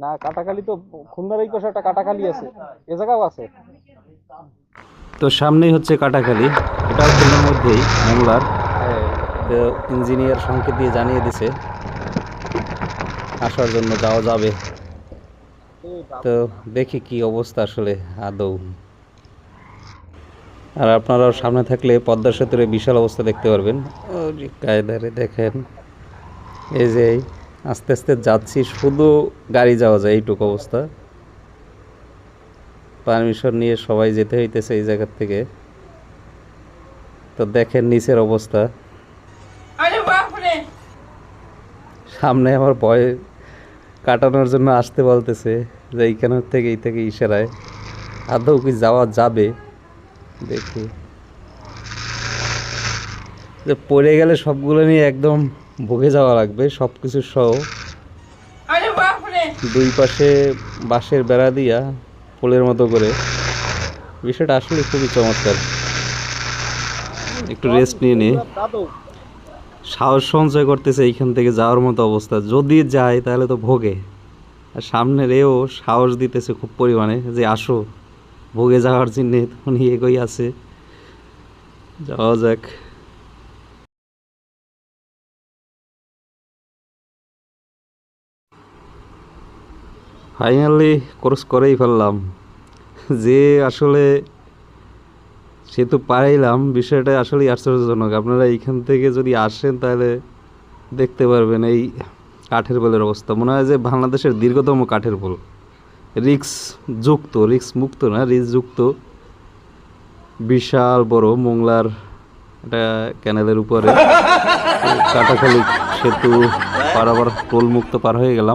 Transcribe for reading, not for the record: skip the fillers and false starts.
না কাটাখালি তো খুলনার এই পাশে একটা কাটাখালি আছে, এ জায়গাও আছে। তো সামনেই হচ্ছে কাটাখালী, এটাও খুলনার মধ্যেই মোংলার। হ্যাঁ। তো ইঞ্জিনিয়ার সংকেত দিয়ে জানিয়ে দিছে আসার জন্য, যাওয়া যাবে। তো দেখি কি অবস্থা আসলে আদৌ। আর আপনারাও সামনে থাকলে পদ্মা সেতুর এই বিশাল অবস্থা দেখতে পারবেন। ও যে কায়দারে দেখেন, এই যে আস্তে আস্তে যাচ্ছি, শুধু গাড়ি যাওয়া যায় এইটুকু অবস্থা। পারমিশন নিয়ে সবাই যেতে হইতেছে এই জায়গার থেকে। তো দেখেন নিচের অবস্থা। সামনে আমার ভয় কাটানোর জন্য আসতে বলতেছে যে এইখানের থেকে এই থেকে ইশারায়। আদৌ কি যাওয়া যাবে দেখি। যে পড়ে গেলে সবগুলো নিয়ে একদম ভুগে যাওয়া লাগবে, সব কিছু সহ। দুই পাশে বাঁশের বেড়া দিয়া পোলের মতো করে, বিষয়টা আসলে খুবই চমৎকার। একটু রেস্ট নিয়ে নে, সাহস সঞ্চয় করতেছে এইখান থেকে যাওয়ার মতো অবস্থা। যদি যায় তাহলে তো ভোগে, আর সামনের এও সাহস দিতেছে খুব পরিমাণে যে আসো ভোগে যাওয়ার জন্যে, তখন এগোই আছে। যাওয়া যাক। ফাইনালি কোর্স করেই ফেললাম। যে আসলে সে তো পারাইলাম, বিষয়টা আসলেই আশ্চর্যজনক। আপনারা এইখান থেকে যদি আসেন তাহলে দেখতে পারবেন এই কাঠের পোলের অবস্থা। মনে হয় যে বাংলাদেশের দীর্ঘতম কাঠের পোল, রিক্স যুক্ত, রিক্স মুক্ত না, রিক্স যুক্ত, বিশাল বড় মোংলার একটা ক্যানেলের উপরে। কাটাখালী সেতু পারাবার টোল মুক্ত পার হয়ে গেলাম।